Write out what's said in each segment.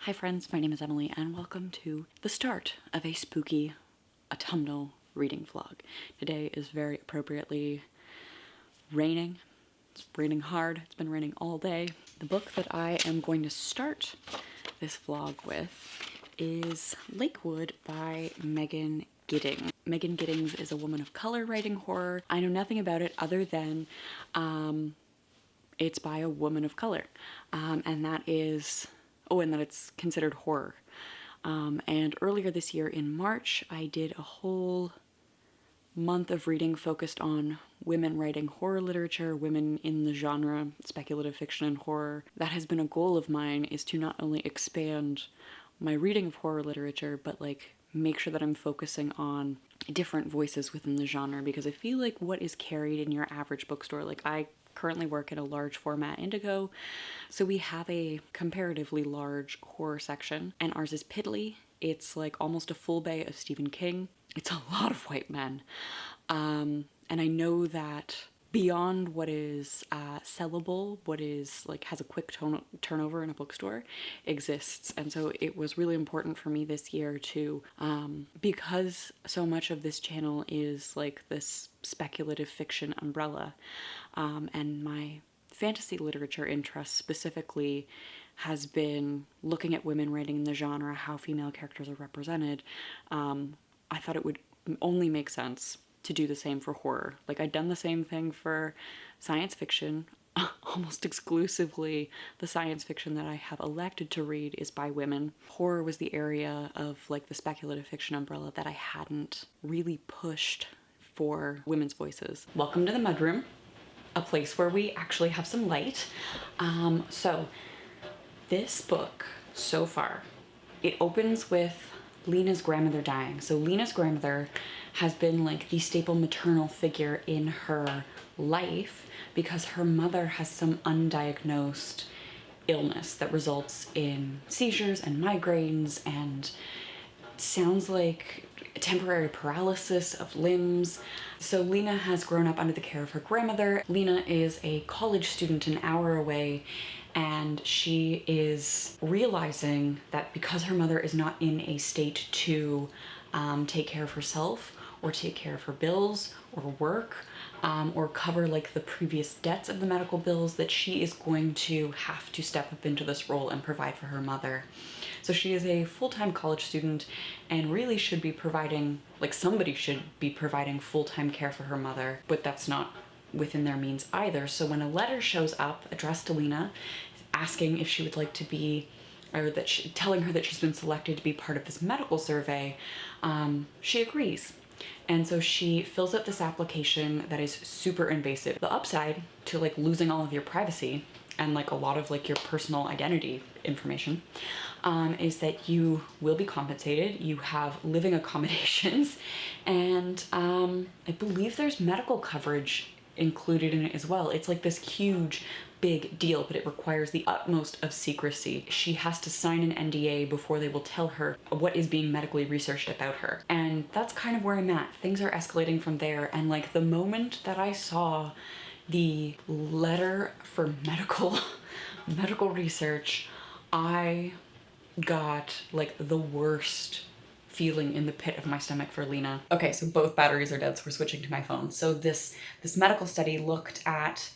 Hi friends, my name is Emily and welcome to the start of a spooky autumnal reading vlog. Today is very appropriately raining. It's raining hard. It's been raining all day. The book that I am going to start this vlog with is Lakewood by Megan Giddings. Megan Giddings is a woman of color writing horror. I know nothing about it other than it's by a woman of color, and that is and that it's considered horror. And earlier this year in March, I did a whole month of reading focused on women writing horror literature, women in the genre, speculative fiction and horror. That has been a goal of mine, is to not only expand my reading of horror literature, but like make sure that I'm focusing on different voices within the genre, because I feel like what is carried in your average bookstore, like I currently work in a large format Indigo, so we have a comparatively large horror section, and ours is piddly. It's like almost a full bay of Stephen King. It's a lot of white men, and I know that beyond what is sellable, what is like has a quick turnover in a bookstore, exists. And so it was really important for me this year to, because so much of this channel is like this speculative fiction umbrella, and my fantasy literature interest specifically has been looking at women writing in the genre, how female characters are represented. I thought it would only make sense to do the same for horror. Like, I'd done the same thing for science fiction. Almost exclusively the science fiction that I have elected to read is by women. Horror was the area of like the speculative fiction umbrella that I hadn't really pushed for women's voices. Welcome to the mudroom, a place where we actually have some light. So this book so far, it opens with Lena's grandmother dying. So Lena's grandmother has been like the staple maternal figure in her life because her mother has some undiagnosed illness that results in seizures and migraines and sounds like temporary paralysis of limbs. So Lena has grown up under the care of her grandmother. Lena is a college student an hour away, and she is realizing that because her mother is not in a state to take care of herself or take care of her bills or work, or cover like the previous debts of the medical bills, that she is going to have to step up into this role and provide for her mother. So she is a full-time college student and really should be providing, like somebody should be providing full-time care for her mother, but that's not within their means either. So when a letter shows up addressed to Lena asking if she would like to be, or that telling her that she's been selected to be part of this medical survey, she agrees. And so she fills out this application that is super invasive. The upside to like losing all of your privacy and like a lot of like your personal identity information is that you will be compensated. You have living accommodations, and I believe there's medical coverage included in it as well. It's like this huge big deal, but it requires the utmost of secrecy. She has to sign an NDA before they will tell her what is being medically researched about her. And that's kind of where I'm at. Things are escalating from there. And like the moment that I saw the letter for medical research, I got like the worst feeling in the pit of my stomach for Lena. Okay, so both batteries are dead, so we're switching to my phone. So this medical study looked at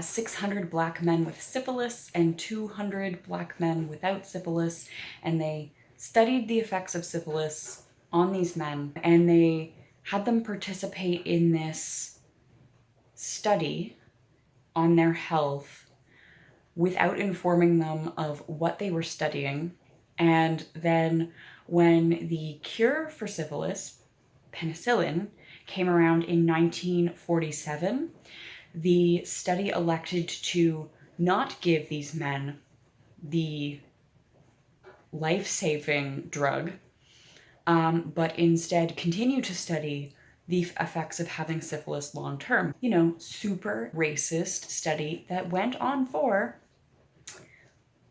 600 black men with syphilis and 200 black men without syphilis, and they studied the effects of syphilis on these men, and they had them participate in this study on their health without informing them of what they were studying. And then when the cure for syphilis, penicillin, came around in 1947, the study elected to not give these men the life-saving drug, but instead continue to study the effects of having syphilis long-term. You know, super racist study that went on for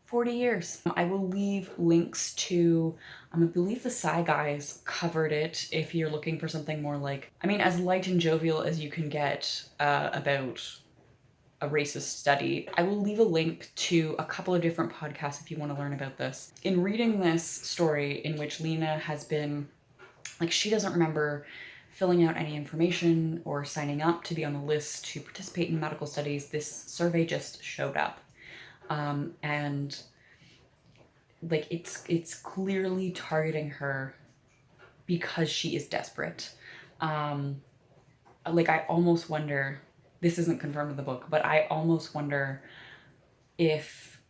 40 years. I will leave links to, I believe the Sci Guys covered it if you're looking for something more like, I mean, as light and jovial as you can get about a racist study. I will leave a link to a couple of different podcasts if you want to learn about this. In reading this story in which Lena has been, like, she doesn't remember filling out any information or signing up to be on the list to participate in medical studies. This survey just showed up. And like it's clearly targeting her because she is desperate. Like, I almost wonder, this isn't confirmed in the book, but I almost wonder if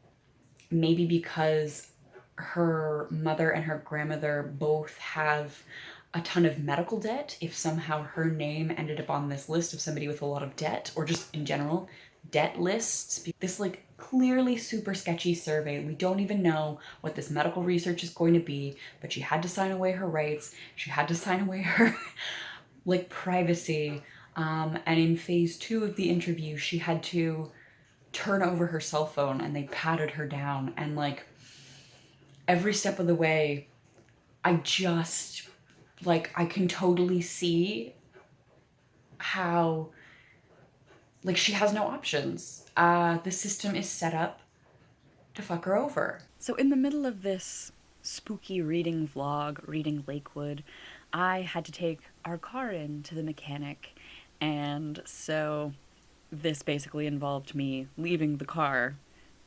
maybe because her mother and her grandmother both have a ton of medical debt, if somehow her name ended up on this list of somebody with a lot of debt, or just in general, debt lists. This like clearly super sketchy survey. We don't even know what this medical research is going to be, but she had to sign away her rights. She had to sign away her like privacy. And in phase 2 of the interview, she had to turn over her cell phone and they patted her down. And like every step of the way, I just like, I can totally see how like she has no options. The system is set up to fuck her over. So in the middle of this spooky reading vlog, reading Lakewood, I had to take our car in to the mechanic. And so this basically involved me leaving the car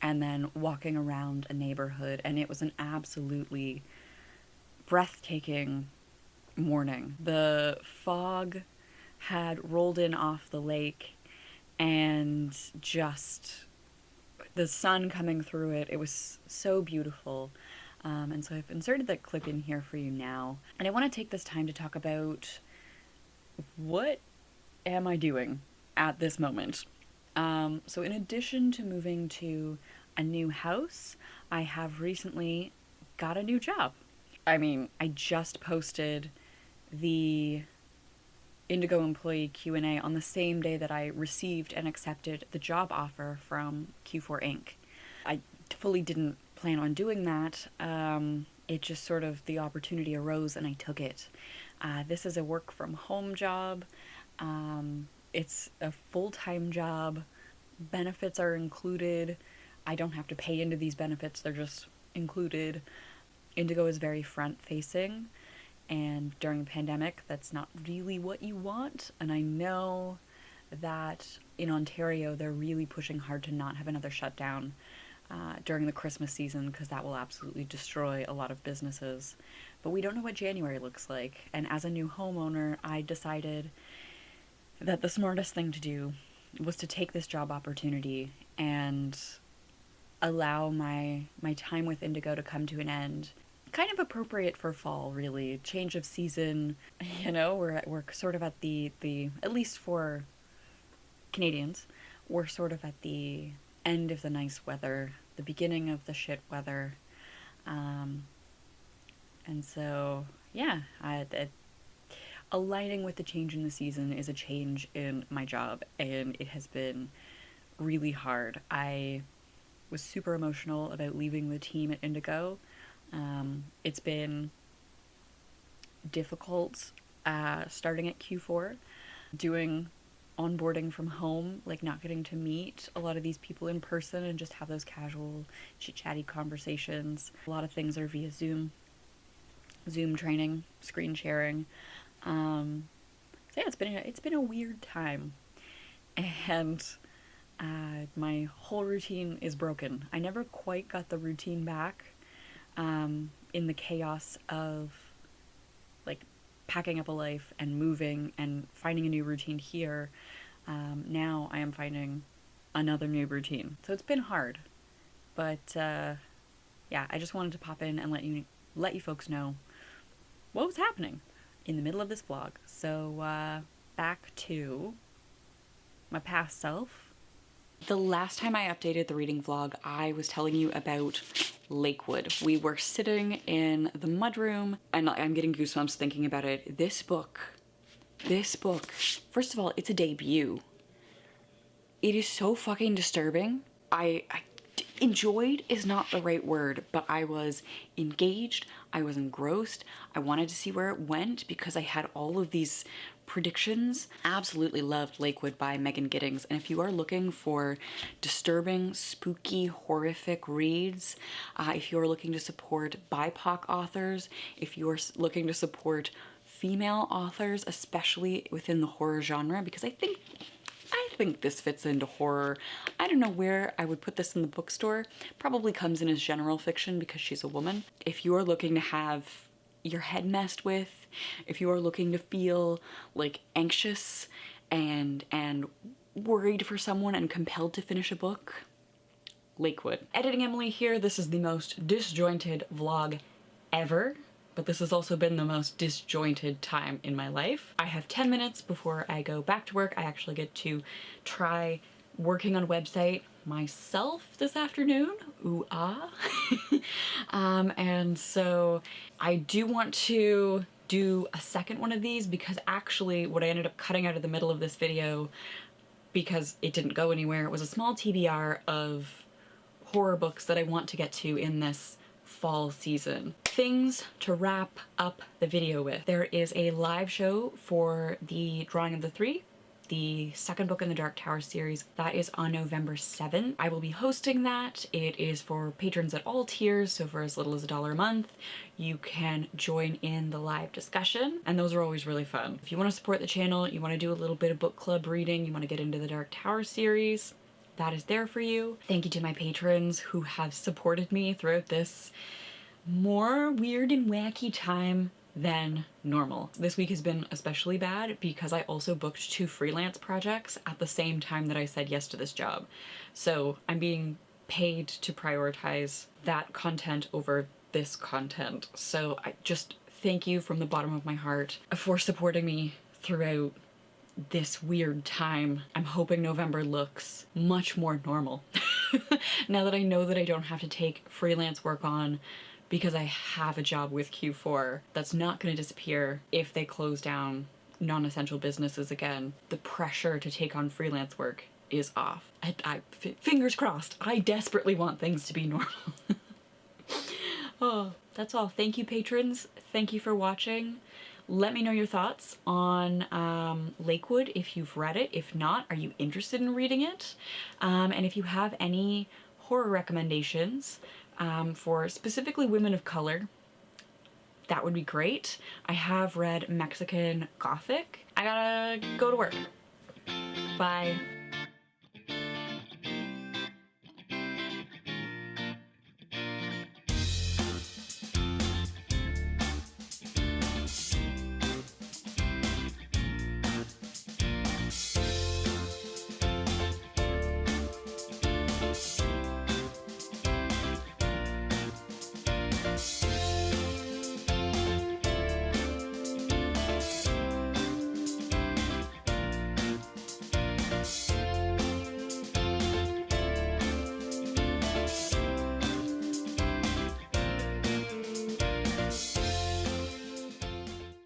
and then walking around a neighborhood. And it was an absolutely breathtaking morning. The fog had rolled in off the lake and just the sun coming through it. It was so beautiful. And so I've inserted that clip in here for you now. And I want to take this time to talk about what am I doing at this moment. So in addition to moving to a new house, I have recently got a new job. I mean, I just posted the Indigo employee Q&A on the same day that I received and accepted the job offer from Q4 Inc. I fully didn't plan on doing that. It just sort of, the opportunity arose and I took it. This is a work from home job. It's a full-time job. Benefits are included. I don't have to pay into these benefits. They're just included. Indigo is very front-facing. And during the pandemic, that's not really what you want. And I know that in Ontario, they're really pushing hard to not have another shutdown during the Christmas season, because that will absolutely destroy a lot of businesses. But we don't know what January looks like. And as a new homeowner, I decided that the smartest thing to do was to take this job opportunity and allow my time with Indigo to come to an end. Kind of appropriate for fall, really. Change of season, you know, we're sort of at the at least for Canadians, we're sort of at the end of the nice weather, the beginning of the shit weather. And so, yeah, aligning with the change in the season is a change in my job, and it has been really hard. I was super emotional about leaving the team at Indigo. It's been difficult starting at Q4, doing onboarding from home, like not getting to meet a lot of these people in person and just have those casual chit-chatty conversations. A lot of things are via Zoom training, screen sharing. So yeah, it's been a weird time, and my whole routine is broken. I never quite got the routine back. In the chaos of like packing up a life and moving and finding a new routine here, now I am finding another new routine. So it's been hard, but yeah, I just wanted to pop in and let you folks know what was happening in the middle of this vlog. So back to my past self. The last time I updated the reading vlog, I was telling you about Lakewood. We were sitting in the mudroom, and I'm getting goosebumps thinking about it. This book, first of all, it's a debut. It is so fucking disturbing. I enjoyed is not the right word, but I was engaged, I was engrossed, I wanted to see where it went because I had all of these predictions. Absolutely loved Lakewood by Megan Giddings, and if you are looking for disturbing, spooky, horrific reads, if you're looking to support BIPOC authors, if you're looking to support female authors, especially within the horror genre, because I think this fits into horror. I don't know where I would put this in the bookstore. Probably comes in as general fiction because she's a woman. If you are looking to have your head messed with, if you are looking to feel like anxious and worried for someone and compelled to finish a book, Lakewood. Editing Emily here. This is the most disjointed vlog ever, but this has also been the most disjointed time in my life. I have 10 minutes before I go back to work. I actually get to try working on a website myself this afternoon. Ooh ah. And so I do want to do a second one of these because actually what I ended up cutting out of the middle of this video, because it didn't go anywhere, was a small TBR of horror books that I want to get to in this fall season. Things to wrap up the video with. There is a live show for the Drawing of the Three, the second book in the Dark Tower series. That is on November 7th. I will be hosting that. It is for patrons at all tiers, so for as little as $1 a month, you can join in the live discussion, and those are always really fun. If you want to support the channel, you want to do a little bit of book club reading, you want to get into the Dark Tower series, that is there for you. Thank you to my patrons who have supported me throughout this more weird and wacky time than normal. This week has been especially bad because I also booked 2 freelance projects at the same time that I said yes to this job. So I'm being paid to prioritize that content over this content. So I just thank you from the bottom of my heart for supporting me throughout this weird time. I'm hoping November looks much more normal now that I know that I don't have to take freelance work on because I have a job with Q4 that's not going to disappear if they close down non-essential businesses again. The pressure to take on freelance work is off. Fingers crossed. I desperately want things to be normal. Oh, that's all. Thank you, patrons. Thank you for watching. Let me know your thoughts on Lakewood if you've read it. If not, are you interested in reading it? And if you have any horror recommendations for specifically women of color, that would be great. I have read Mexican Gothic. I gotta go to work. Bye.